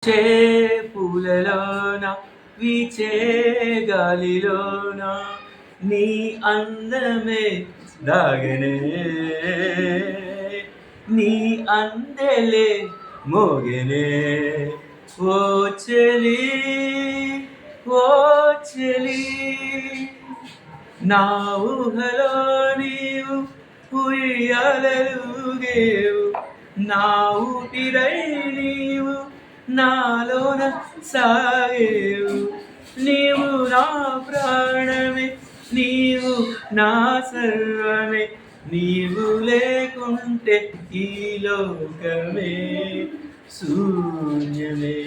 చే పూలలోన వీచే గాలిలోన నీ అందమే దాగనే నీ అందెలే మోగనే ఓ చెలి ఓ చెలి నా ఊహలో నీవు ఉయ్యాలలుగేవు నా ఊపిరై నీవు నాలోన సాగేవు నీవు నా ప్రాణమే నీవు నా సర్వమే నీవు లేకుంటే ఈ లోకమే శూన్యమే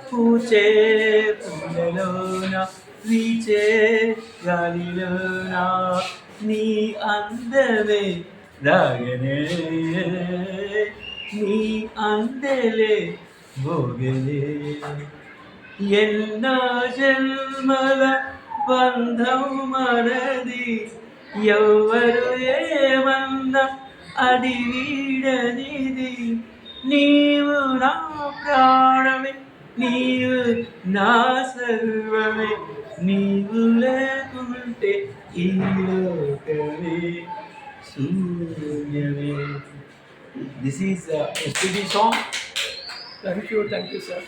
పూచే పూలలోన వీచే గాలిలోన నీ అందమే దాగనే నీ అందెలే మోగలే ఎన్నో జన్మల బంధం మనది ఎవ్వరు ఏమన్నా అది వీడనిది నీవు నా ప్రాణమే నీవు నా సర్వమే నీవు లేకుంటే ఈ లోకమే శూన్యమే. This is a SPB song. Thank you, sir.